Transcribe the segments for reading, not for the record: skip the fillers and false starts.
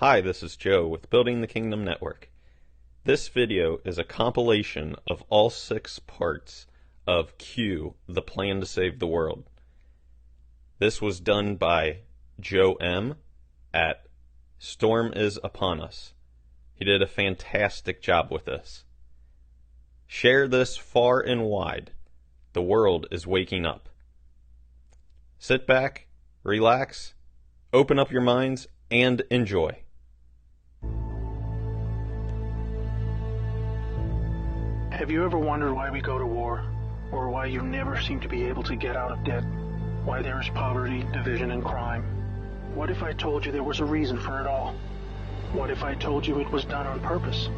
Hi, this is Joe with Building the Kingdom Network. This video is a compilation of all 6 parts of Q, The Plan to Save the World. This was done by Joe M. at Storm Is Upon Us. He did a fantastic job with this. Share this far and wide. The world is waking up. Sit back, relax, open up your minds, and enjoy. Have you ever wondered why we go to war? Or why you never seem to be able to get out of debt? Why there is poverty, division, and crime? What if I told you there was a reason for it all? What if I told you it was done on purpose?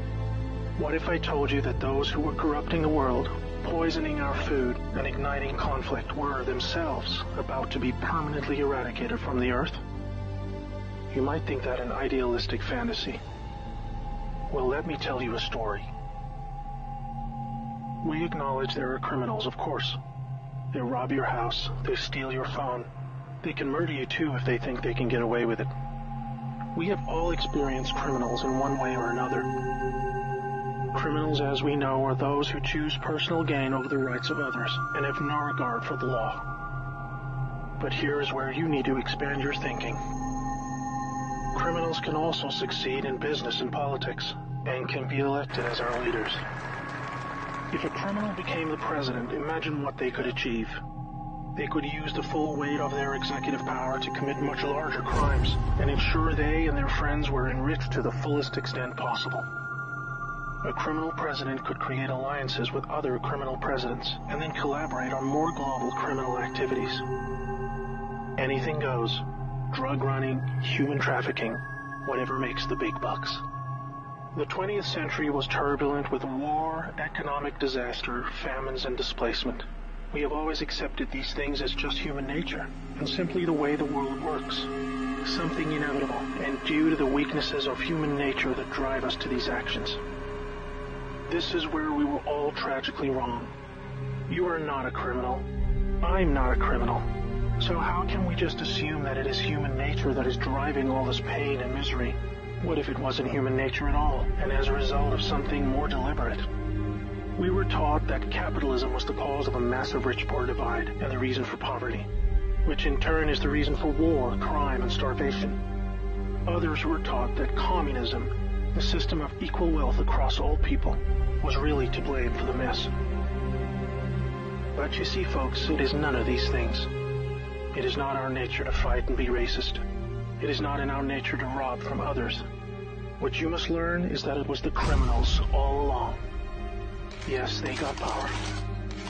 What if I told you that those who were corrupting the world, poisoning our food, and igniting conflict were themselves about to be permanently eradicated from the earth? You might think that an idealistic fantasy. Well, let me tell you a story. We acknowledge there are criminals, of course. They rob your house, they steal your phone. They can murder you too if they think they can get away with it. We have all experienced criminals in one way or another. Criminals, as we know, are those who choose personal gain over the rights of others and have no regard for the law. But here is where you need to expand your thinking. Criminals can also succeed in business and politics and can be elected as our leaders. If a criminal became the president, imagine what they could achieve. They could use the full weight of their executive power to commit much larger crimes and ensure they and their friends were enriched to the fullest extent possible. A criminal president could create alliances with other criminal presidents and then collaborate on more global criminal activities. Anything goes. Drug running, human trafficking, whatever makes the big bucks. The 20th century was turbulent with war, economic disaster, famines, and displacement. We have always accepted these things as just human nature, and simply the way the world works. Something inevitable, and due to the weaknesses of human nature that drive us to these actions. This is where we were all tragically wrong. You are not a criminal. I'm not a criminal. So how can we just assume that it is human nature that is driving all this pain and misery? What if it wasn't human nature at all, and as a result of something more deliberate? We were taught that capitalism was the cause of a massive rich-poor divide and the reason for poverty, which in turn is the reason for war, crime, and starvation. Others were taught that communism, the system of equal wealth across all people, was really to blame for the mess. But you see, folks, it is none of these things. It is not our nature to fight and be racist. It is not in our nature to rob from others. What you must learn is that it was the criminals all along. Yes, they got power.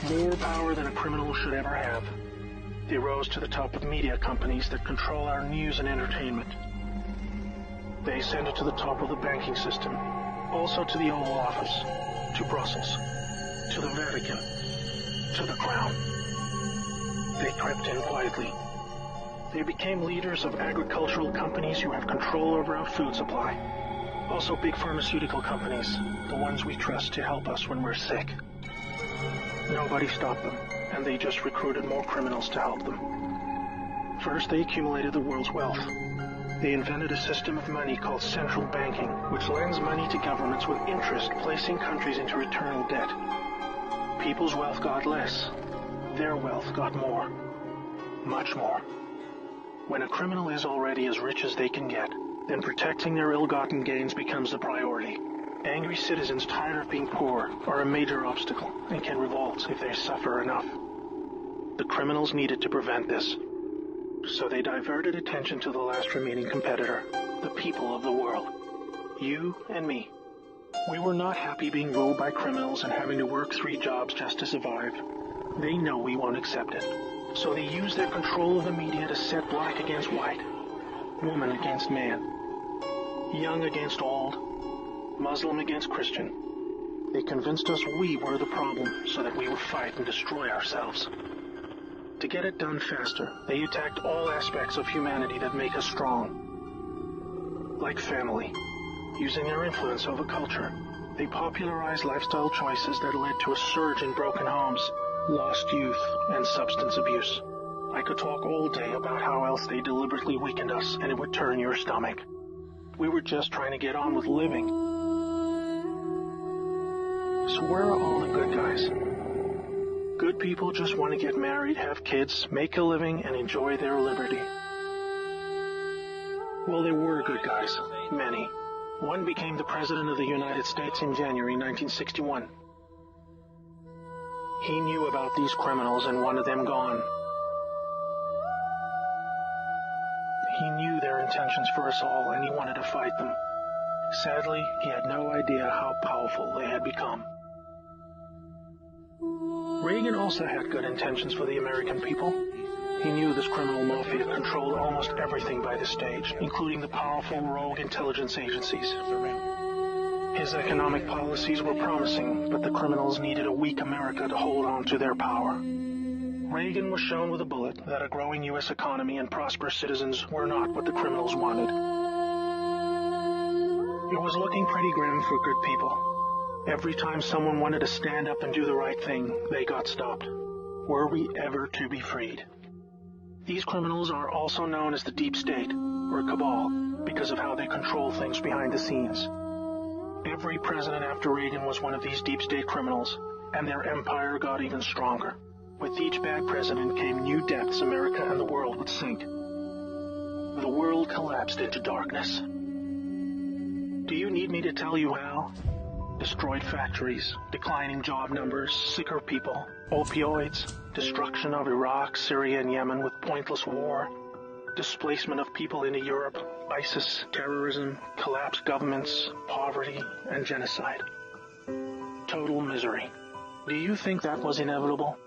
More power than a criminal should ever have. They rose to the top of media companies that control our news and entertainment. They ascended to the top of the banking system, also to the Oval Office, to Brussels, to the Vatican, to the Crown. They crept in quietly. They became leaders of agricultural companies who have control over our food supply. Also big pharmaceutical companies, the ones we trust to help us when we're sick. Nobody stopped them, and they just recruited more criminals to help them. First, they accumulated the world's wealth. They invented a system of money called central banking, which lends money to governments with interest, placing countries into eternal debt. People's wealth got less. Their wealth got more. Much more. When a criminal is already as rich as they can get, then protecting their ill-gotten gains becomes the priority. Angry citizens tired of being poor are a major obstacle and can revolt if they suffer enough. The criminals needed to prevent this. So they diverted attention to the last remaining competitor, the people of the world. You and me. We were not happy being ruled by criminals and having to work 3 jobs just to survive. They know we won't accept it. So they use their control of the media to set black against white, woman against man, young against old, Muslim against Christian. They convinced us we were the problem so that we would fight and destroy ourselves. To get it done faster, they attacked all aspects of humanity that make us strong. Like family, using their influence over culture, they popularized lifestyle choices that led to a surge in broken homes, lost youth, and substance abuse. I could talk all day about how else they deliberately weakened us, and it would turn your stomach. We were just trying to get on with living. So where are all the good guys? Good people just want to get married, have kids, make a living, and enjoy their liberty. Well, there were good guys. Many. One became the President of the United States in January 1961. He knew about these criminals and wanted them gone. He knew their intentions for us all, and he wanted to fight them. Sadly, he had no idea how powerful they had become. Reagan also had good intentions for the American people. He knew this criminal mafia controlled almost everything by this stage, including the powerful rogue intelligence agencies. His economic policies were promising, but the criminals needed a weak America to hold on to their power. Reagan was shown with a bullet that a growing U.S. economy and prosperous citizens were not what the criminals wanted. It was looking pretty grim for good people. Every time someone wanted to stand up and do the right thing, they got stopped. Were we ever to be freed? These criminals are also known as the Deep State, or Cabal, because of how they control things behind the scenes. Every president after Reagan was one of these Deep State criminals, and their empire got even stronger. With each bad president came new depths America and the world would sink. The world collapsed into darkness. Do you need me to tell you how? Destroyed factories, declining job numbers, sicker people, opioids, destruction of Iraq, Syria, and Yemen with pointless war, displacement of people into Europe, ISIS, terrorism, collapsed governments, poverty, and genocide. Total misery. Do you think that was inevitable?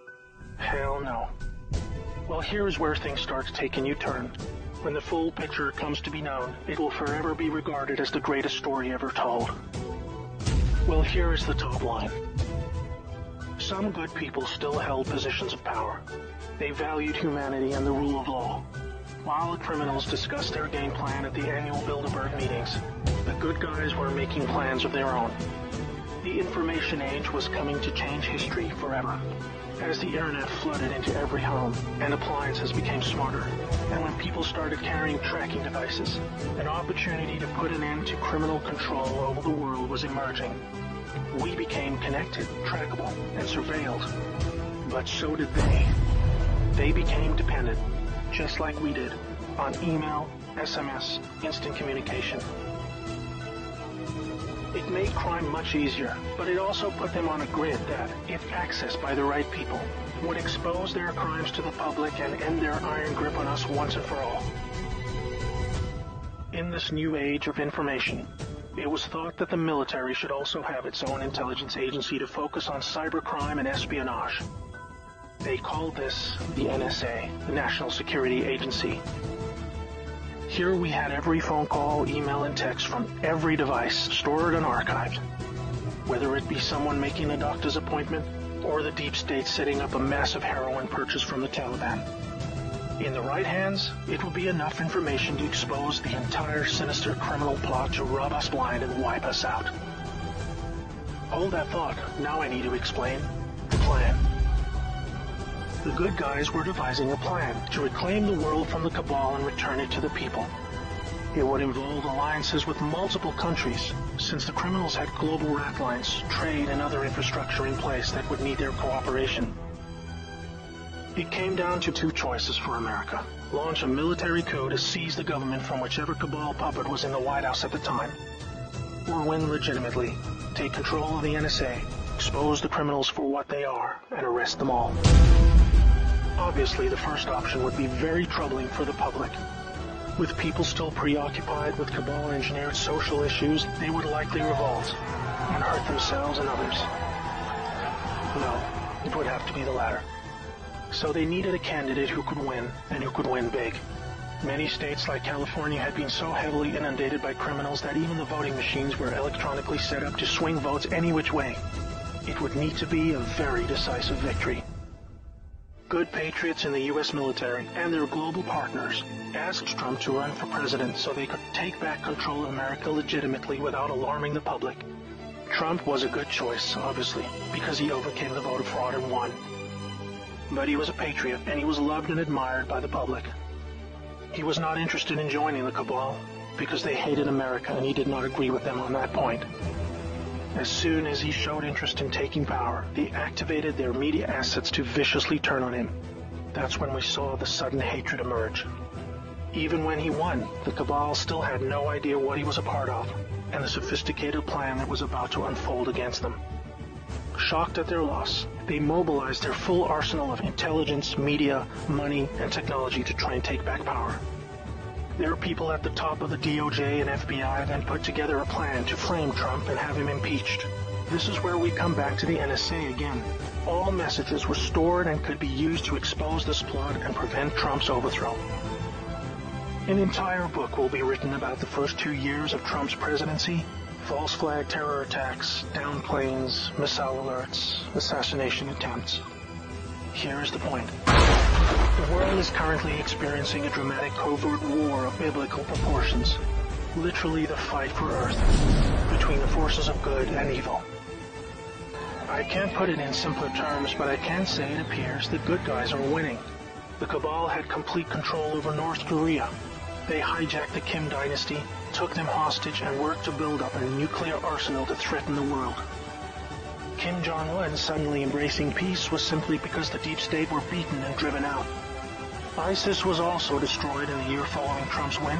Hell no. Well, here's where things start to take a new turn. When the full picture comes to be known, it will forever be regarded as the greatest story ever told. Well, here is the top line. Some good people still held positions of power. They valued humanity and the rule of law. While the criminals discussed their game plan at the annual Bilderberg meetings, the good guys were making plans of their own. The information age was coming to change history forever. As the internet flooded into every home and appliances became smarter, and when people started carrying tracking devices, an opportunity to put an end to criminal control over the world was emerging. We became connected, trackable, and surveilled. But so did they. They became dependent, just like we did, on email, SMS, instant communication. It made crime much easier, but it also put them on a grid that, if accessed by the right people, would expose their crimes to the public and end their iron grip on us once and for all. In this new age of information, it was thought that the military should also have its own intelligence agency to focus on cybercrime and espionage. They called this the NSA, the National Security Agency. Here we had every phone call, email, and text from every device stored and archived. Whether it be someone making a doctor's appointment, or the Deep State setting up a massive heroin purchase from the Taliban. In the right hands, it would be enough information to expose the entire sinister criminal plot to rub us blind and wipe us out. Hold that thought. Now I need to explain the plan. The good guys were devising a plan to reclaim the world from the cabal and return it to the people. It would involve alliances with multiple countries, since the criminals had global rat lines, trade, and other infrastructure in place that would need their cooperation. It came down to two choices for America. Launch a military coup to seize the government from whichever cabal puppet was in the White House at the time. Or win legitimately, take control of the NSA, expose the criminals for what they are, and arrest them all. Obviously, the first option would be very troubling for the public. With people still preoccupied with cabal-engineered social issues, they would likely revolt and hurt themselves and others. No, it would have to be the latter. So they needed a candidate who could win, and who could win big. Many states like California had been so heavily inundated by criminals that even the voting machines were electronically set up to swing votes any which way. It would need to be a very decisive victory. Good patriots in the U.S. military and their global partners asked Trump to run for president so they could take back control of America legitimately without alarming the public. Trump was a good choice, obviously, because he overcame the voter fraud and won. But he was a patriot, and he was loved and admired by the public. He was not interested in joining the cabal. because they hated America and he did not agree with them on that point. As soon as he showed interest in taking power, they activated their media assets to viciously turn on him. That's when we saw the sudden hatred emerge. Even when he won, the cabal still had no idea what he was a part of, and the sophisticated plan that was about to unfold against them. Shocked at their loss, they mobilized their full arsenal of intelligence, media, money, and technology to try and take back power. Their people at the top of the DOJ and FBI then put together a plan to frame Trump and have him impeached. This is where we come back to the NSA again. All messages were stored and could be used to expose this plot and prevent Trump's overthrow. An entire book will be written about the first 2 years of Trump's presidency. False flag terror attacks, downed planes, missile alerts, assassination attempts. Here is the point. The world is currently experiencing a dramatic covert war of biblical proportions. Literally the fight for Earth, between the forces of good and evil. I can't put it in simpler terms, but I can say it appears the good guys are winning. The cabal had complete control over North Korea. They hijacked the Kim dynasty, took them hostage, and worked to build up a nuclear arsenal to threaten the world. Kim Jong-un suddenly embracing peace was simply because the deep state were beaten and driven out. ISIS was also destroyed in the year following Trump's win.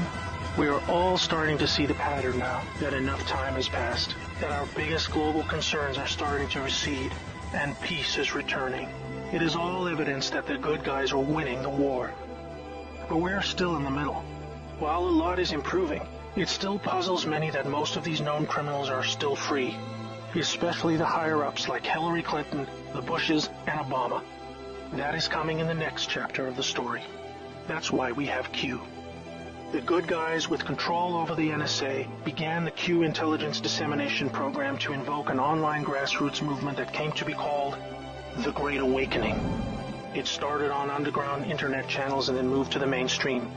We are all starting to see the pattern now, that enough time has passed, that our biggest global concerns are starting to recede, and peace is returning. It is all evidence that the good guys are winning the war. But we're still in the middle. While a lot is improving, it still puzzles many that most of these known criminals are still free, especially the higher-ups like Hillary Clinton, the Bushes, and Obama. That is coming in the next chapter of the story. That's why we have Q. The good guys with control over the NSA began the Q intelligence dissemination program to invoke an online grassroots movement that came to be called the Great Awakening. It started on underground internet channels and then moved to the mainstream.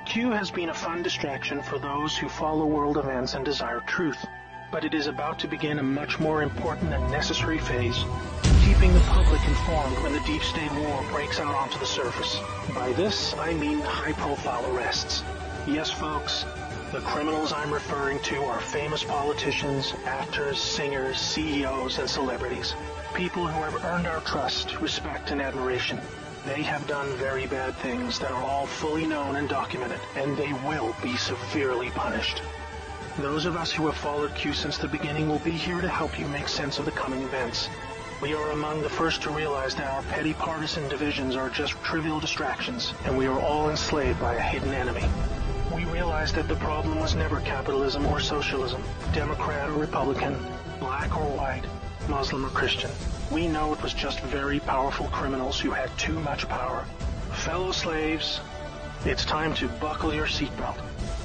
Q has been a fun distraction for those who follow world events and desire truth, but it is about to begin a much more important and necessary phase, keeping the public informed when the deep state war breaks out onto the surface. By this, I mean high-profile arrests. Yes, folks, the criminals I'm referring to are famous politicians, actors, singers, CEOs, and celebrities. People who have earned our trust, respect, and admiration. They have done very bad things that are all fully known and documented, and they will be severely punished. Those of us who have followed Q since the beginning will be here to help you make sense of the coming events. We are among the first to realize that our petty partisan divisions are just trivial distractions, and we are all enslaved by a hidden enemy. We realized that the problem was never capitalism or socialism, Democrat or Republican, black or white, Muslim or Christian. We know it was just very powerful criminals who had too much power. Fellow slaves, it's time to buckle your seatbelt,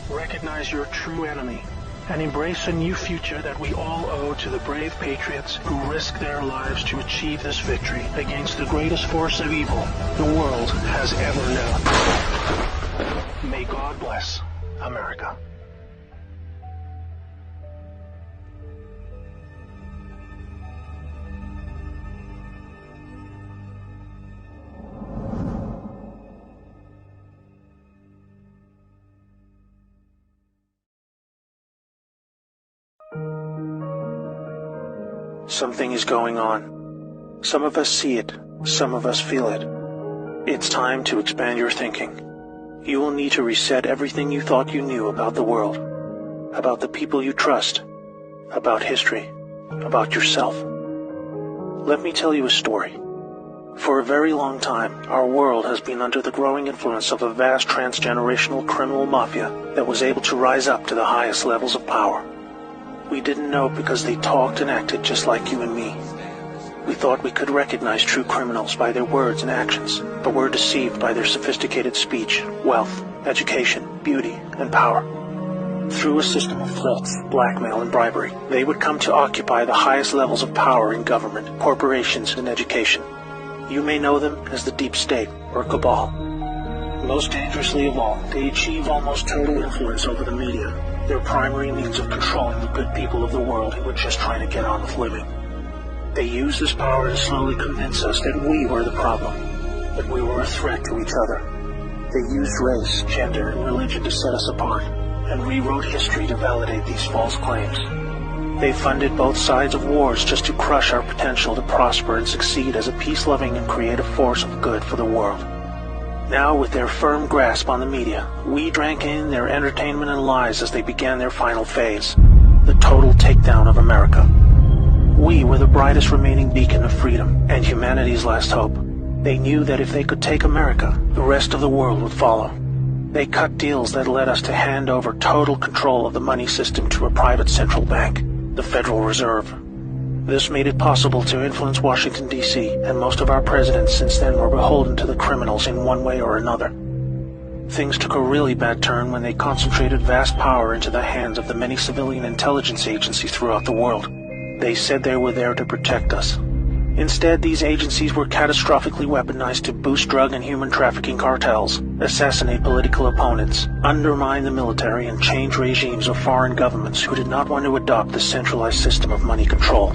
recognize your true enemy, and embrace a new future that we all owe to the brave patriots who risk their lives to achieve this victory against the greatest force of evil the world has ever known. May God bless America. Something is going on. Some of us see it, some of us feel it. It's time to expand your thinking. You will need to reset everything you thought you knew about the world, about the people you trust, about history, about yourself. Let me tell you a story. For a very long time, our world has been under the growing influence of a vast transgenerational criminal mafia that was able to rise up to the highest levels of power. We didn't know because they talked and acted just like you and me. We thought we could recognize true criminals by their words and actions, but were deceived by their sophisticated speech, wealth, education, beauty, and power. Through a system of threats, blackmail, and bribery, they would come to occupy the highest levels of power in government, corporations, and education. You may know them as the deep state or cabal. Most dangerously of all, they achieve almost total influence over the media, their primary means of controlling the good people of the world who were just trying to get on with living. They use this power to slowly convince us that we were the problem, that we were a threat to each other. They used race, gender, and religion to set us apart, and rewrote history to validate these false claims. They funded both sides of wars just to crush our potential to prosper and succeed as a peace-loving and creative force of good for the world. Now, with their firm grasp on the media, we drank in their entertainment and lies as they began their final phase, the total takedown of America. We were the brightest remaining beacon of freedom and humanity's last hope. They knew that if they could take America, the rest of the world would follow. They cut deals that led us to hand over total control of the money system to a private central bank, the Federal Reserve. This made it possible to influence Washington, D.C., and most of our presidents since then were beholden to the criminals in one way or another. Things took a really bad turn when they concentrated vast power into the hands of the many civilian intelligence agencies throughout the world. They said they were there to protect us. Instead, these agencies were catastrophically weaponized to boost drug and human trafficking cartels, assassinate political opponents, undermine the military, and change regimes of foreign governments who did not want to adopt the centralized system of money control.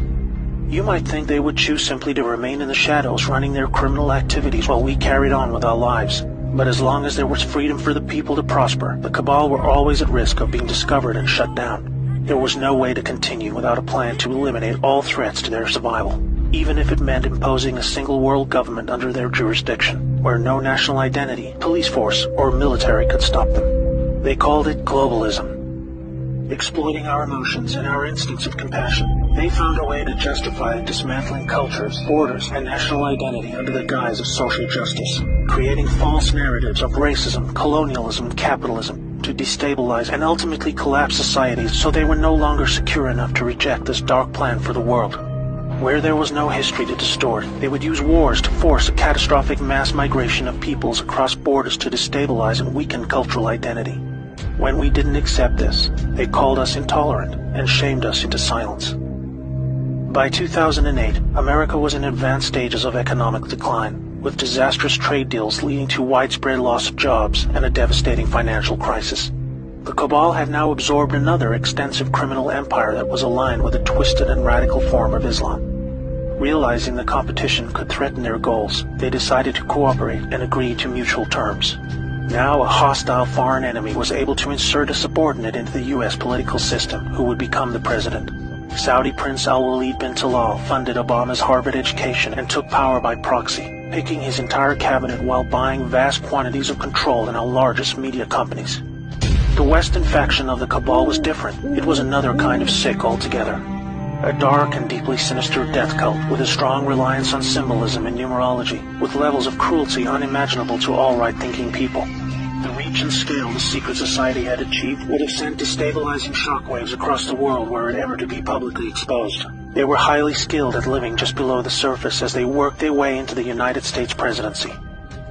You might think they would choose simply to remain in the shadows running their criminal activities while we carried on with our lives. But as long as there was freedom for the people to prosper, the cabal were always at risk of being discovered and shut down. There was no way to continue without a plan to eliminate all threats to their survival, even if it meant imposing a single world government under their jurisdiction, where no national identity, police force, or military could stop them. They called it globalism. Exploiting our emotions and our instincts of compassion, they found a way to justify dismantling cultures, borders, and national identity under the guise of social justice, creating false narratives of racism, colonialism, and capitalism to destabilize and ultimately collapse societies so they were no longer secure enough to reject this dark plan for the world. Where there was no history to distort, they would use wars to force a catastrophic mass migration of peoples across borders to destabilize and weaken cultural identity. When we didn't accept this, they called us intolerant and shamed us into silence. By 2008, America was in advanced stages of economic decline, with disastrous trade deals leading to widespread loss of jobs and a devastating financial crisis. The cabal had now absorbed another extensive criminal empire that was aligned with a twisted and radical form of Islam. Realizing the competition could threaten their goals, they decided to cooperate and agree to mutual terms. Now a hostile foreign enemy was able to insert a subordinate into the U.S. political system who would become the president. Saudi Prince Al-Walid bin Talal funded Obama's Harvard education and took power by proxy, picking his entire cabinet while buying vast quantities of control in our largest media companies. The Western faction of the cabal was different. It was another kind of sick altogether. A dark and deeply sinister death cult with a strong reliance on symbolism and numerology, with levels of cruelty unimaginable to all right-thinking people. The reach and scale the secret society had achieved would have sent destabilizing shockwaves across the world were it ever to be publicly exposed. They were highly skilled at living just below the surface as they worked their way into the United States presidency.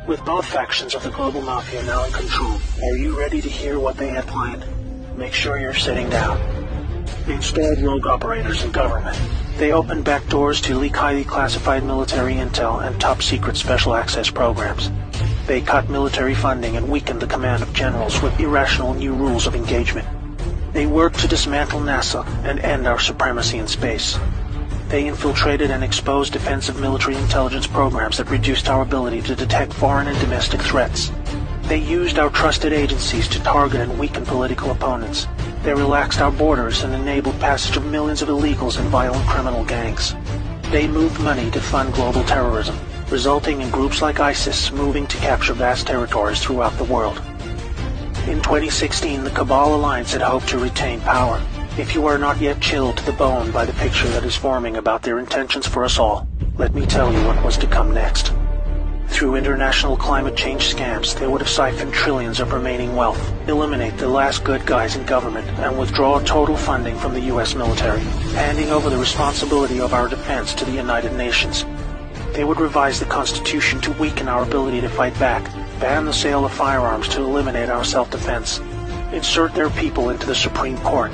With both factions of the global mafia now in control, are you ready to hear what they had planned? Make sure you're sitting down. They installed rogue operators in government. They opened back doors to leak highly classified military intel and top-secret special access programs. They cut military funding and weakened the command of generals with irrational new rules of engagement. They worked to dismantle NASA and end our supremacy in space. They infiltrated and exposed defensive military intelligence programs that reduced our ability to detect foreign and domestic threats. They used our trusted agencies to target and weaken political opponents. They relaxed our borders and enabled passage of millions of illegals and violent criminal gangs. They moved money to fund global terrorism, resulting in groups like ISIS moving to capture vast territories throughout the world. In 2016, the Cabal Alliance had hoped to retain power. If you are not yet chilled to the bone by the picture that is forming about their intentions for us all, let me tell you what was to come next. Through international climate change scams, they would have siphoned trillions of remaining wealth, eliminate the last good guys in government, and withdraw total funding from the U.S. military, handing over the responsibility of our defense to the United Nations. They would revise the Constitution to weaken our ability to fight back, ban the sale of firearms to eliminate our self-defense, insert their people into the Supreme Court,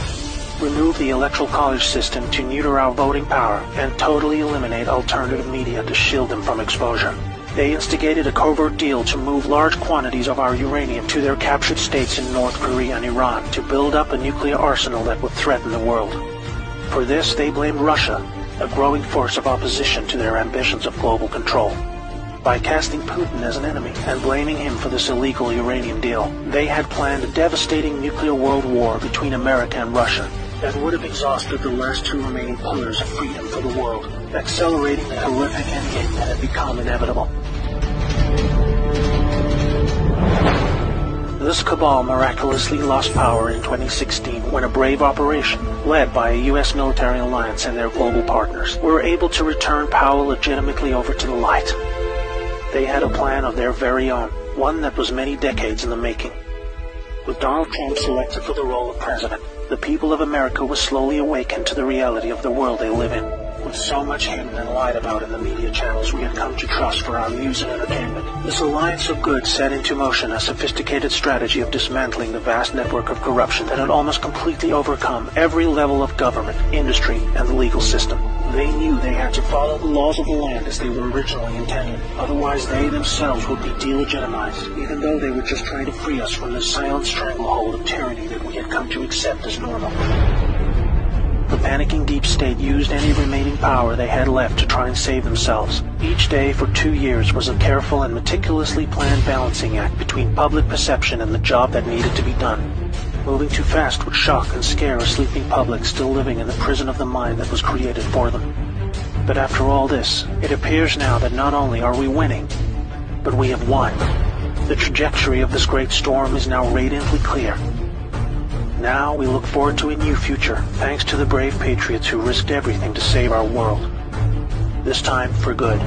remove the Electoral College system to neuter our voting power, and totally eliminate alternative media to shield them from exposure. They instigated a covert deal to move large quantities of our uranium to their captured states in North Korea and Iran to build up a nuclear arsenal that would threaten the world. For this, they blamed Russia, a growing force of opposition to their ambitions of global control. by casting Putin as an enemy and blaming him for this illegal uranium deal. They had planned a devastating nuclear world war between America and Russia that would have exhausted the last two remaining pillars of freedom for the world, accelerating the horrific endgame that had become inevitable. This cabal miraculously lost power in 2016 when a brave operation, led by a U.S. military alliance and their global partners, were able to return power legitimately over to the light. They had a plan of their very own, one that was many decades in the making. With Donald Trump selected for the role of president, the people of America were slowly awakened to the reality of the world they live in. With so much hidden and lied about in the media channels we had come to trust for our news and entertainment, this alliance of good set into motion a sophisticated strategy of dismantling the vast network of corruption that had almost completely overcome every level of government, industry, and the legal system. They knew they had to follow the laws of the land as they were originally intended. Otherwise, they themselves would be delegitimized, even though they were just trying to free us from the silent stranglehold of tyranny that we had come to accept as normal. The panicking deep state used any remaining power they had left to try and save themselves. Each day for 2 years was a careful and meticulously planned balancing act between public perception and the job that needed to be done. Moving too fast would shock and scare a sleeping public still living in the prison of the mind that was created for them. But after all this, it appears now that not only are we winning, but we have won. The trajectory of this great storm is now radiantly clear. Now we look forward to a new future, thanks to the brave patriots who risked everything to save our world. This time for good.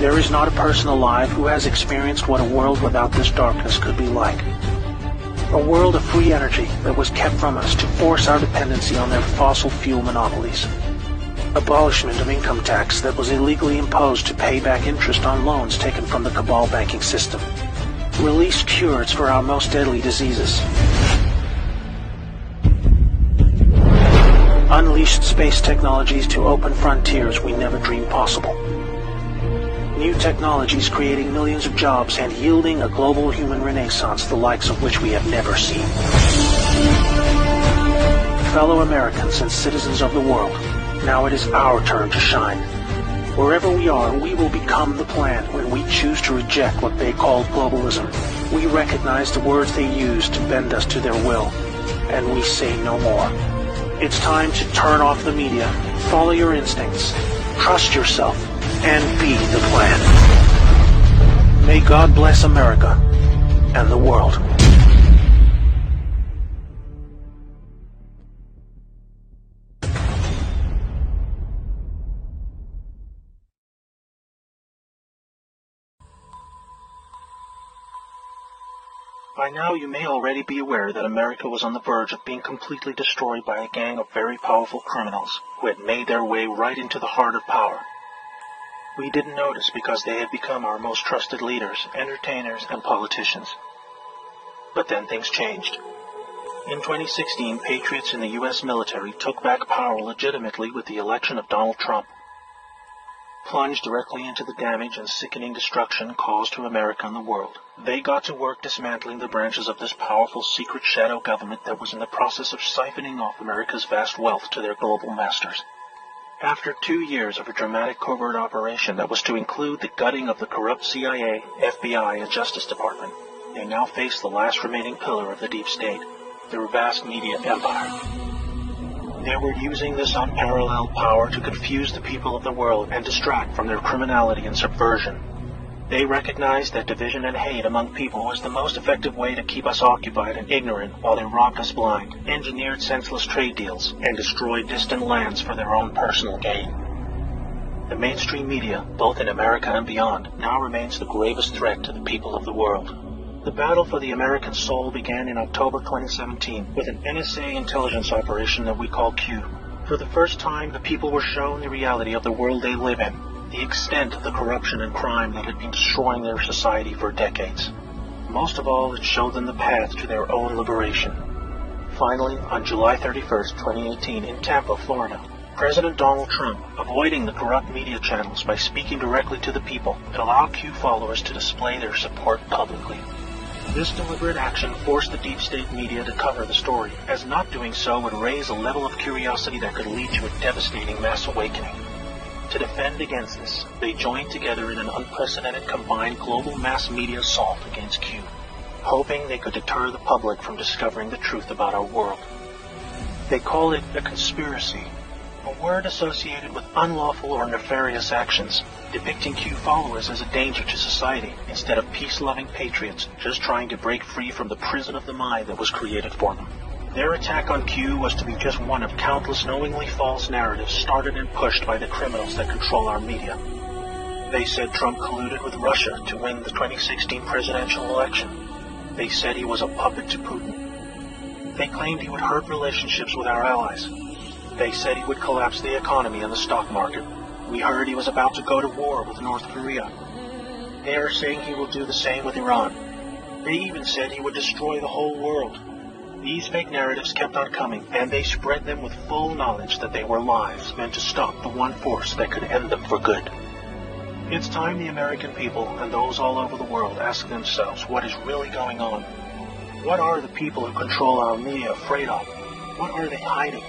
There is not a person alive who has experienced what a world without this darkness could be like. A world of free energy that was kept from us to force our dependency on their fossil fuel monopolies. Abolishment of income tax that was illegally imposed to pay back interest on loans taken from the cabal banking system. Released cures for our most deadly diseases. Unleashed space technologies to open frontiers we never dreamed possible. New technologies creating millions of jobs and yielding a global human renaissance the likes of which we have never seen. Fellow Americans and citizens of the world, now it is our turn to shine. Wherever we are, we will become the plan when we choose to reject what they call globalism. We recognize the words they use to bend us to their will, and we say no more. It's time to turn off the media, follow your instincts, trust yourself, and be the plan. May God bless America and the world. By now you may already be aware that America was on the verge of being completely destroyed by a gang of very powerful criminals who had made their way right into the heart of power. We didn't notice because they had become our most trusted leaders, entertainers, and politicians. But then things changed. In 2016, patriots in the U.S. military took back power legitimately with the election of Donald Trump. Plunged directly into the damage and sickening destruction caused to America and the world. They got to work dismantling the branches of this powerful secret shadow government that was in the process of siphoning off America's vast wealth to their global masters. After 2 years of a dramatic covert operation that was to include the gutting of the corrupt CIA, FBI, and Justice Department, they now face the last remaining pillar of the deep state, their vast media empire. They were using this unparalleled power to confuse the people of the world and distract from their criminality and subversion. They recognized that division and hate among people was the most effective way to keep us occupied and ignorant while they robbed us blind, engineered senseless trade deals, and destroyed distant lands for their own personal gain. The mainstream media, both in America and beyond, now remains the gravest threat to the people of the world. The battle for the American soul began in October 2017 with an NSA intelligence operation that we call Q. For the first time, the people were shown the reality of the world they live in, the extent of the corruption and crime that had been destroying their society for decades. Most of all, it showed them the path to their own liberation. Finally, on July 31st, 2018, in Tampa, Florida, President Donald Trump, avoiding the corrupt media channels by speaking directly to the people, allowed Q followers to display their support publicly. This deliberate action forced the deep state media to cover the story, as not doing so would raise a level of curiosity that could lead to a devastating mass awakening. To defend against this, they joined together in an unprecedented combined global mass media assault against Q, hoping they could deter the public from discovering the truth about our world. They call it a conspiracy, a word associated with unlawful or nefarious actions, depicting Q followers as a danger to society instead of peace-loving patriots just trying to break free from the prison of the mind that was created for them. Their attack on Q was to be just one of countless knowingly false narratives started and pushed by the criminals that control our media. They said Trump colluded with Russia to win the 2016 presidential election. They said he was a puppet to Putin. They claimed he would hurt relationships with our allies. They said he would collapse the economy and the stock market. We heard he was about to go to war with North Korea. They are saying he will do the same with Iran. They even said he would destroy the whole world. These fake narratives kept on coming, and they spread them with full knowledge that they were lies meant to stop the one force that could end them for good. It's time the American people and those all over the world ask themselves what is really going on. What are the people who control our media afraid of? What are they hiding?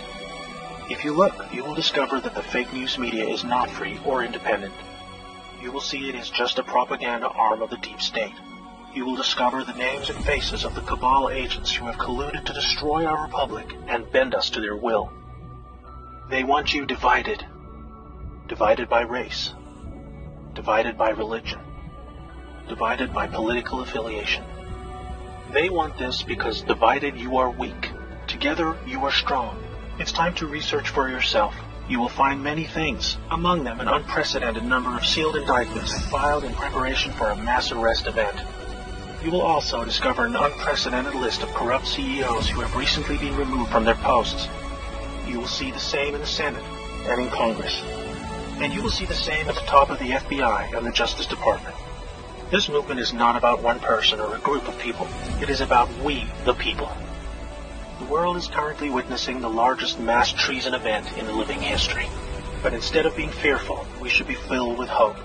If you look, you will discover that the fake news media is not free or independent. You will see it is just a propaganda arm of the deep state. You will discover the names and faces of the cabal agents who have colluded to destroy our republic and bend us to their will. They want you divided. Divided by race. Divided by religion. Divided by political affiliation. They want this because divided you are weak. Together you are strong. It's time to research for yourself. You will find many things, among them an unprecedented number of sealed indictments filed in preparation for a mass arrest event. You will also discover an unprecedented list of corrupt CEOs who have recently been removed from their posts. You will see the same in the Senate and in Congress. And you will see the same at the top of the FBI and the Justice Department. This movement is not about one person or a group of people. It is about we, the people. The world is currently witnessing the largest mass treason event in living history. But instead of being fearful, we should be filled with hope.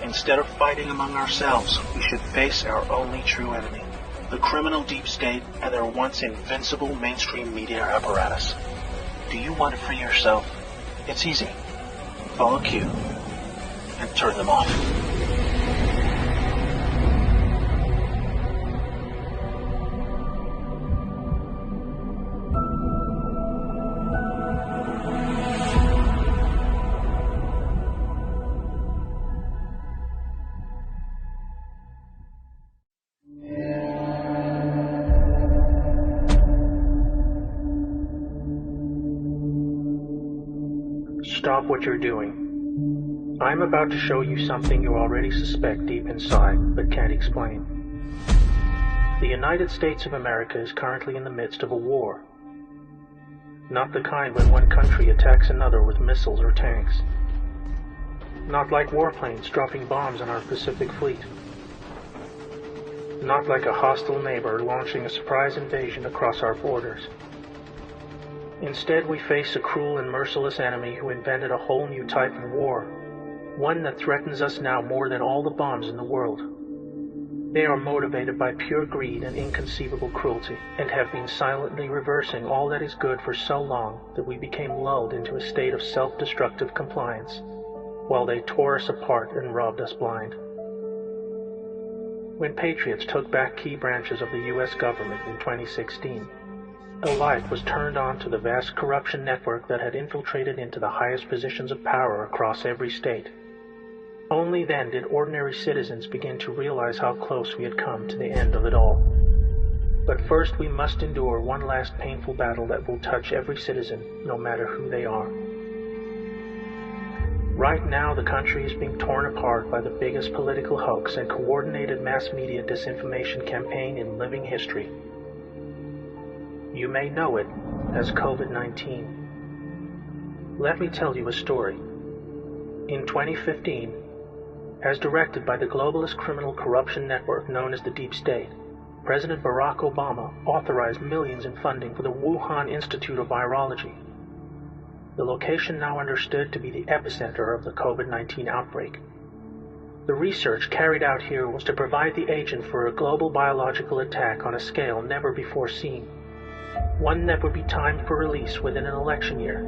Instead of fighting among ourselves, we should face our only true enemy, the criminal deep state and their once invincible mainstream media apparatus. Do you want to free yourself? It's easy. Follow Q and turn them off. Stop what you're doing. I'm about to show you something you already suspect deep inside, but can't explain. The United States of America is currently in the midst of a war. Not the kind when one country attacks another with missiles or tanks. Not like warplanes dropping bombs on our Pacific Fleet. Not like a hostile neighbor launching a surprise invasion across our borders. Instead, we face a cruel and merciless enemy who invented a whole new type of war, one that threatens us now more than all the bombs in the world. They are motivated by pure greed and inconceivable cruelty, and have been silently reversing all that is good for so long that we became lulled into a state of self-destructive compliance, while they tore us apart and robbed us blind. When patriots took back key branches of the U.S. government in 2016, a light was turned on to the vast corruption network that had infiltrated into the highest positions of power across every state. Only then did ordinary citizens begin to realize how close we had come to the end of it all. But first we must endure one last painful battle that will touch every citizen, no matter who they are. Right now, the country is being torn apart by the biggest political hoax and coordinated mass media disinformation campaign in living history. You may know it as COVID-19. Let me tell you a story. In 2015, as directed by the globalist criminal corruption network known as the Deep State, President Barack Obama authorized millions in funding for the Wuhan Institute of Virology, the location now understood to be the epicenter of the COVID-19 outbreak. The research carried out here was to provide the agent for a global biological attack on a scale never before seen, one that would be timed for release within an election year.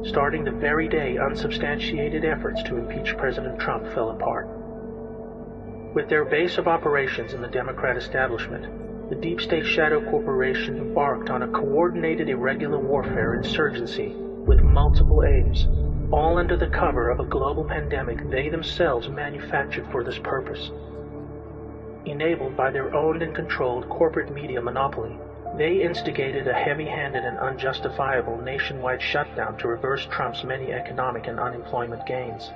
starting the very day unsubstantiated efforts to impeach President Trump fell apart. With their base of operations in the Democrat establishment, the Deep State Shadow Corporation embarked on a coordinated irregular warfare insurgency with multiple aims, all under the cover of a global pandemic they themselves manufactured for this purpose. Enabled by their owned and controlled corporate media monopoly, they instigated a heavy-handed and unjustifiable nationwide shutdown to reverse Trump's many economic and unemployment gains,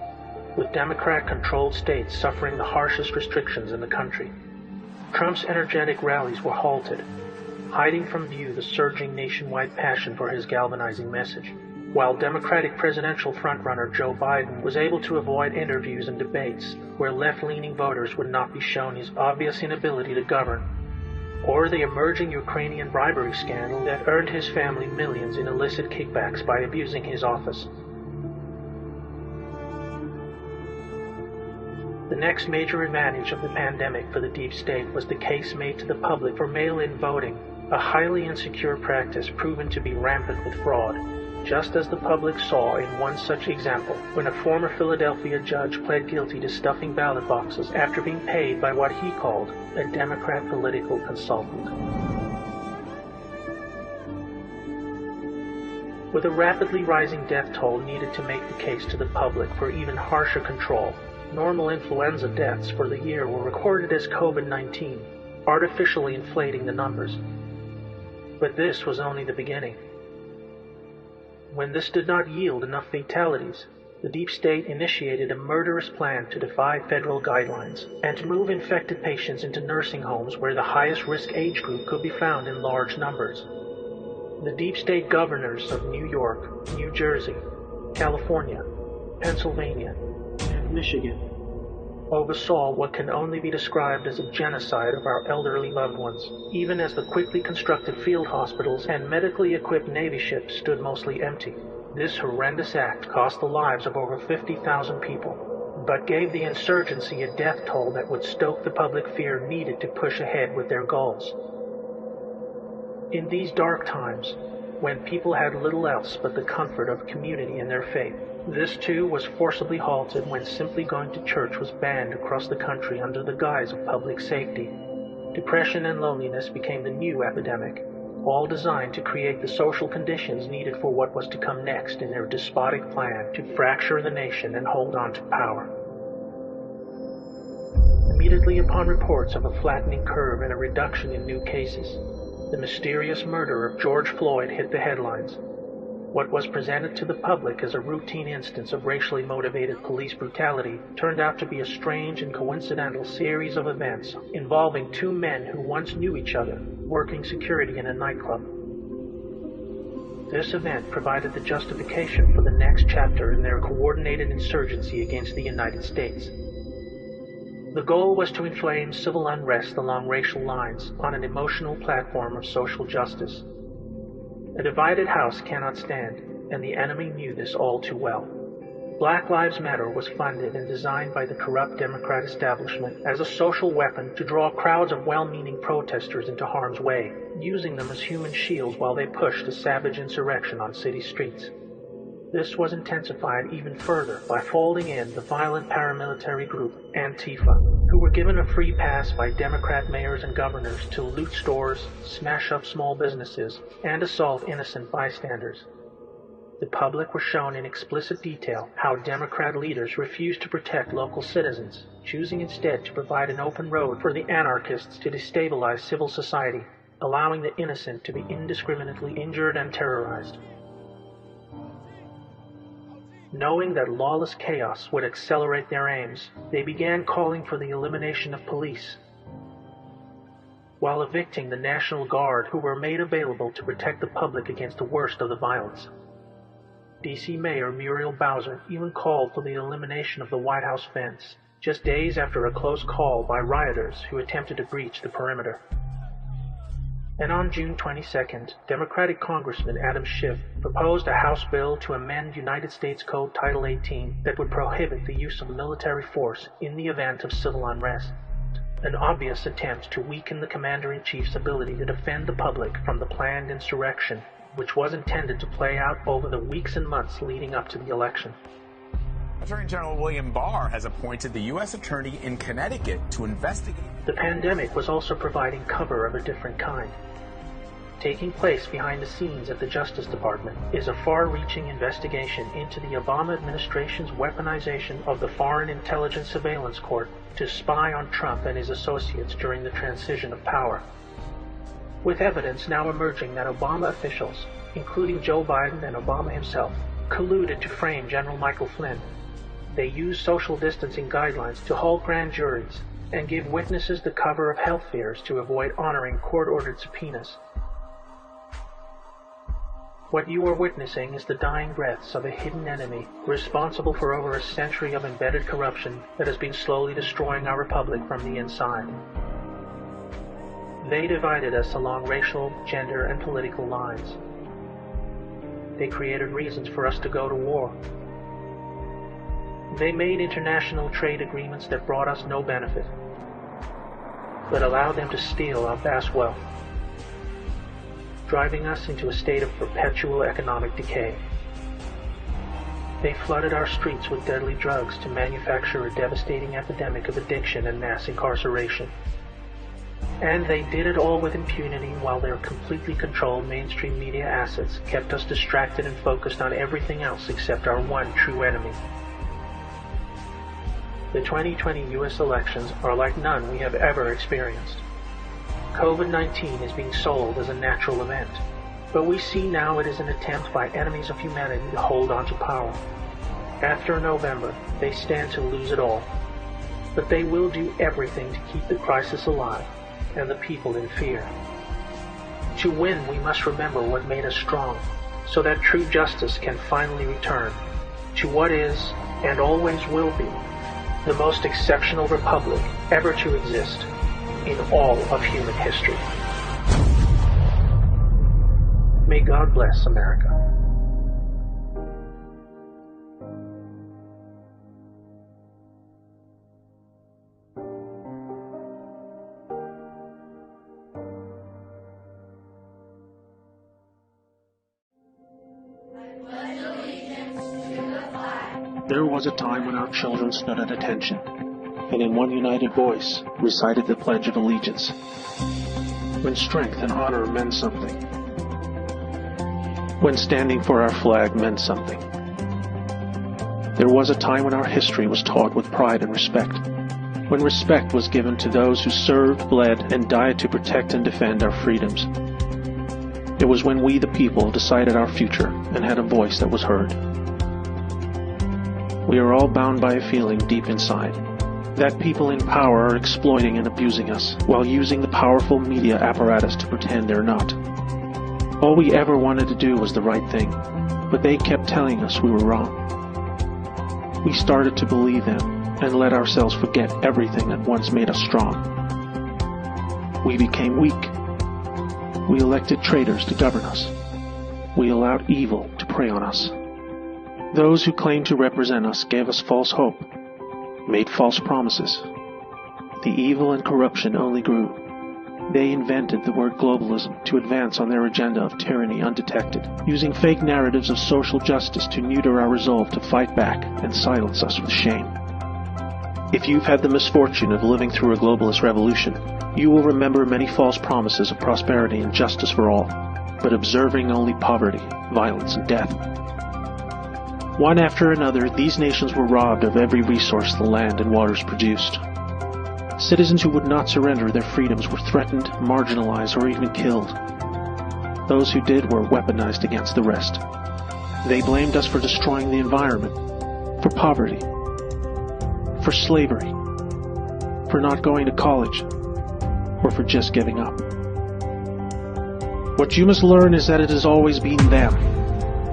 with Democrat-controlled states suffering the harshest restrictions in the country. Trump's energetic rallies were halted, hiding from view the surging nationwide passion for his galvanizing message, while Democratic presidential frontrunner Joe Biden was able to avoid interviews and debates where left-leaning voters would not be shown his obvious inability to govern, or the emerging Ukrainian bribery scandal that earned his family millions in illicit kickbacks by abusing his office. The next major advantage of the pandemic for the deep state was the case made to the public for mail-in voting, a highly insecure practice proven to be rampant with fraud, just as the public saw in one such example when a former Philadelphia judge pled guilty to stuffing ballot boxes after being paid by what he called a Democrat political consultant. With a rapidly rising death toll needed to make the case to the public for even harsher control, normal influenza deaths for the year were recorded as COVID-19, artificially inflating the numbers. But this was only the beginning. When this did not yield enough fatalities, the deep state initiated a murderous plan to defy federal guidelines and to move infected patients into nursing homes where the highest risk age group could be found in large numbers. The deep state governors of New York, New Jersey, California, Pennsylvania, and Michigan oversaw what can only be described as a genocide of our elderly loved ones, even as the quickly constructed field hospitals and medically equipped Navy ships stood mostly empty. This horrendous act cost the lives of over 50,000 people, but gave the insurgency a death toll that would stoke the public fear needed to push ahead with their goals. In these dark times, when people had little else but the comfort of community in their faith, this too was forcibly halted when simply going to church was banned across the country under the guise of public safety. Depression and loneliness became the new epidemic, all designed to create the social conditions needed for what was to come next in their despotic plan to fracture the nation and hold on to power. Immediately upon reports of a flattening curve and a reduction in new cases, the mysterious murder of George Floyd hit the headlines. What was presented to the public as a routine instance of racially motivated police brutality turned out to be a strange and coincidental series of events involving two men who once knew each other, working security in a nightclub. This event provided the justification for the next chapter in their coordinated insurgency against the United States. The goal was to inflame civil unrest along racial lines on an emotional platform of social justice. A divided house cannot stand, and the enemy knew this all too well. Black Lives Matter was funded and designed by the corrupt Democrat establishment as a social weapon to draw crowds of well-meaning protesters into harm's way, using them as human shields while they pushed a savage insurrection on city streets. This was intensified even further by folding in the violent paramilitary group Antifa, who were given a free pass by Democrat mayors and governors to loot stores, smash up small businesses, and assault innocent bystanders. The public was shown in explicit detail how Democrat leaders refused to protect local citizens, choosing instead to provide an open road for the anarchists to destabilize civil society, allowing the innocent to be indiscriminately injured and terrorized. Knowing that lawless chaos would accelerate their aims, they began calling for the elimination of police, while evicting the National Guard, who were made available to protect the public against the worst of the violence. D.C. Mayor Muriel Bowser even called for the elimination of the White House fence, just days after a close call by rioters who attempted to breach the perimeter. And on June 22nd, Democratic Congressman Adam Schiff proposed a House bill to amend United States Code Title 18 that would prohibit the use of military force in the event of civil unrest, an obvious attempt to weaken the Commander-in-Chief's ability to defend the public from the planned insurrection which was intended to play out over the weeks and months leading up to the election. Attorney General William Barr has appointed the U.S. Attorney in Connecticut to investigate. The pandemic was also providing cover of a different kind. Taking place behind the scenes at the Justice Department is a far-reaching investigation into the Obama administration's weaponization of the Foreign Intelligence Surveillance Court to spy on Trump and his associates during the transition of power. With evidence now emerging that Obama officials, including Joe Biden and Obama himself, colluded to frame General Michael Flynn, they used social distancing guidelines to hold grand juries and give witnesses the cover of health fears to avoid honoring court-ordered subpoenas. What you are witnessing is the dying breaths of a hidden enemy responsible for over a century of embedded corruption that has been slowly destroying our republic from the inside. They divided us along racial, gender, and political lines. They created reasons for us to go to war. They made international trade agreements that brought us no benefit, but allowed them to steal our vast wealth, driving us into a state of perpetual economic decay. They flooded our streets with deadly drugs to manufacture a devastating epidemic of addiction and mass incarceration. And they did it all with impunity while their completely controlled mainstream media assets kept us distracted and focused on everything else except our one true enemy. The 2020 U.S. elections are like none we have ever experienced. COVID-19 is being sold as a natural event, but we see now it is an attempt by enemies of humanity to hold on to power. After November, they stand to lose it all, but they will do everything to keep the crisis alive and the people in fear. To win, we must remember what made us strong, so that true justice can finally return to what is, and always will be, the most exceptional republic ever to exist in all of human history. May God bless America. There was a time when our children stood at attention, and in one united voice recited the Pledge of Allegiance. When strength and honor meant something. When standing for our flag meant something. There was a time when our history was taught with pride and respect. When respect was given to those who served, bled, and died to protect and defend our freedoms. It was when we, the people, decided our future and had a voice that was heard. We are all bound by a feeling deep inside that people in power are exploiting and abusing us while using the powerful media apparatus to pretend they're not. All we ever wanted to do was the right thing, but they kept telling us we were wrong. We started to believe them and let ourselves forget everything that once made us strong. We became weak. We elected traitors to govern us. We allowed evil to prey on us. Those who claimed to represent us gave us false hope, made false promises. The evil and corruption only grew. They invented the word globalism to advance on their agenda of tyranny undetected, using fake narratives of social justice to neuter our resolve to fight back and silence us with shame. If you've had the misfortune of living through a globalist revolution, you will remember many false promises of prosperity and justice for all, but observing only poverty, violence, and death. One after another, these nations were robbed of every resource the land and waters produced. Citizens who would not surrender their freedoms were threatened, marginalized, or even killed. Those who did were weaponized against the rest. They blamed us for destroying the environment, for poverty, for slavery, for not going to college, or for just giving up. What you must learn is that it has always been them,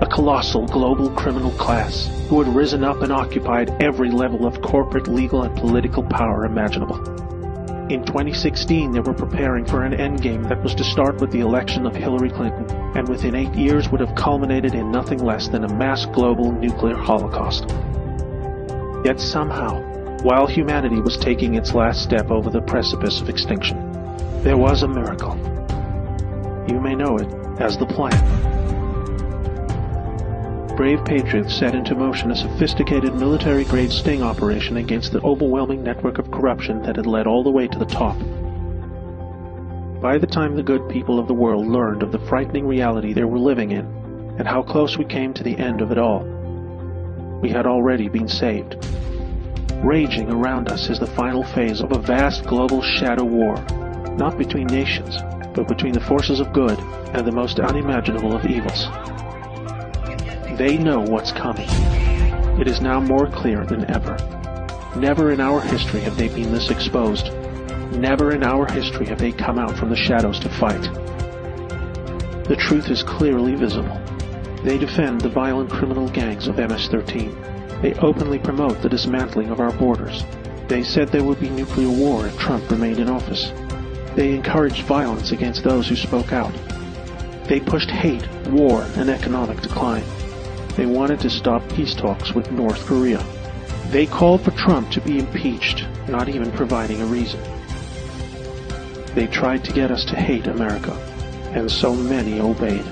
a colossal global criminal class who had risen up and occupied every level of corporate, legal, and political power imaginable. In 2016, they were preparing for an endgame that was to start with the election of Hillary Clinton, and within 8 years would have culminated in nothing less than a mass global nuclear holocaust. Yet somehow, while humanity was taking its last step over the precipice of extinction, there was a miracle. You may know it as the plan. brave patriots set into motion a sophisticated military-grade sting operation against the overwhelming network of corruption that had led all the way to the top. By the time the good people of the world learned of the frightening reality they were living in, and how close we came to the end of it all, we had already been saved. Raging around us is the final phase of a vast global shadow war, not between nations, but between the forces of good and the most unimaginable of evils. They know what's coming. It is now more clear than ever. Never in our history have they been this exposed. Never in our history have they come out from the shadows to fight. The truth is clearly visible. They defend the violent criminal gangs of MS-13. They openly promote the dismantling of our borders. They said there would be nuclear war if Trump remained in office. They encouraged violence against those who spoke out. They pushed hate, war, and economic decline. They wanted to stop peace talks with North Korea. They called for Trump to be impeached, not even providing a reason. They tried to get us to hate America, and so many obeyed.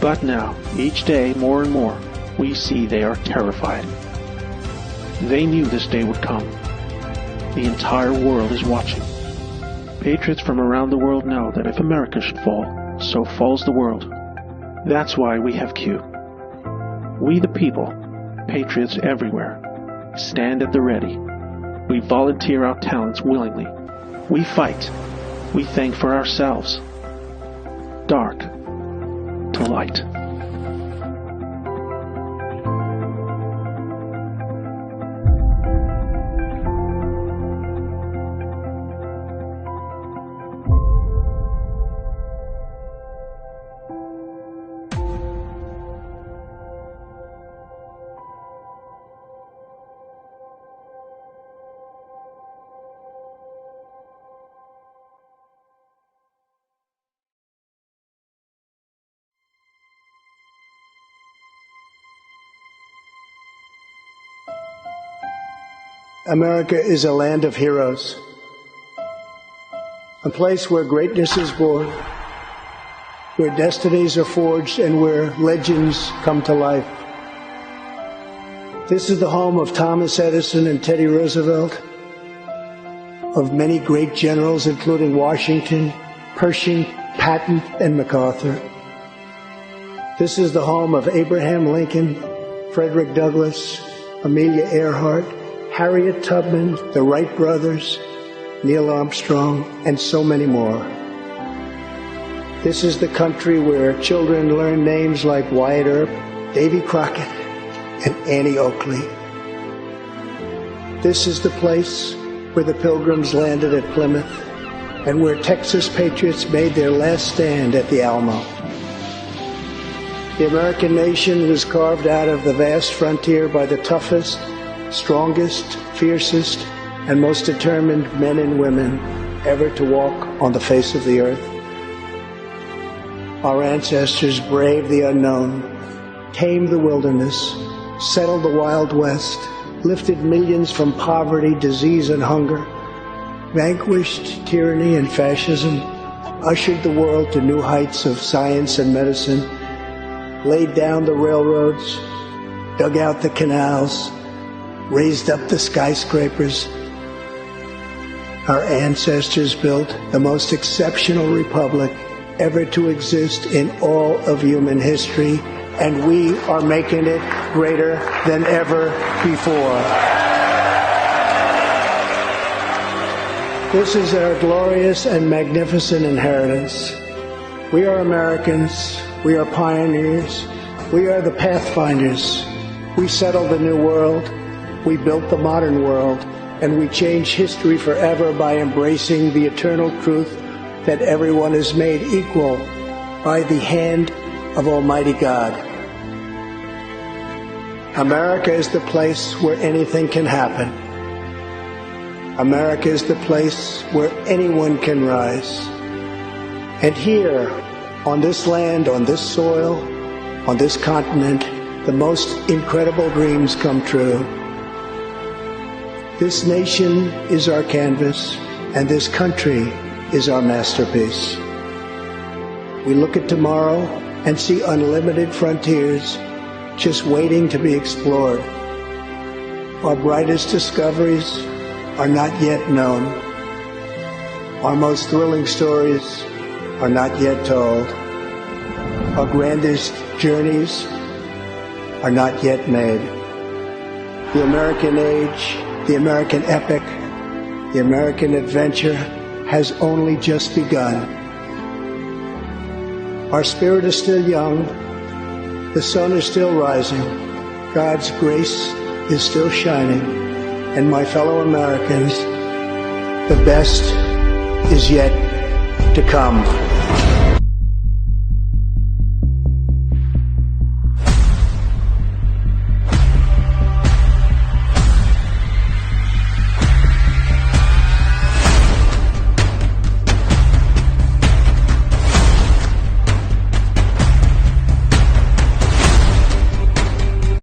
But now, each day more and more, we see they are terrified. They knew this day would come. The entire world is watching. Patriots from around the world know that if America should fall, so falls the world. That's why we have Q. We the people, patriots everywhere, stand at the ready. We volunteer our talents willingly. We fight. We think for ourselves. Dark to light. America is a land of heroes, a place where greatness is born, where destinies are forged, and where legends come to life. This is the home of Thomas Edison and Teddy Roosevelt, of many great generals including Washington, Pershing, Patton, and MacArthur. This is the home of Abraham Lincoln, Frederick Douglass, Amelia Earhart, Harriet Tubman, the Wright brothers, Neil Armstrong, and so many more. This is the country where children learn names like Wyatt Earp, Davy Crockett, and Annie Oakley. This is the place where the Pilgrims landed at Plymouth and where Texas patriots made their last stand at the Alamo. The American nation was carved out of the vast frontier by the toughest, strongest, fiercest, and most determined men and women ever to walk on the face of the earth. Our ancestors braved the unknown, tamed the wilderness, settled the Wild West, lifted millions from poverty, disease, and hunger, vanquished tyranny and fascism, ushered the world to new heights of science and medicine, laid down the railroads, dug out the canals, raised up the skyscrapers. Our ancestors built the most exceptional republic ever to exist in all of human history, and we are making it greater than ever before. This is our glorious and magnificent inheritance. We are Americans. We are pioneers. We are the pathfinders. We settled the new world. We built the modern world, and we changed history forever by embracing the eternal truth that everyone is made equal by the hand of Almighty God. America is the place where anything can happen. America is the place where anyone can rise. And here, on this land, on this soil, on this continent, the most incredible dreams come true. This nation is our canvas, and this country is our masterpiece. We look at tomorrow and see unlimited frontiers just waiting to be explored. Our brightest discoveries are not yet known. Our most thrilling stories are not yet told. Our grandest journeys are not yet made. The American age, the American epic, the American adventure has only just begun. Our spirit is still young. The sun is still rising. God's grace is still shining. And my fellow Americans, the best is yet to come.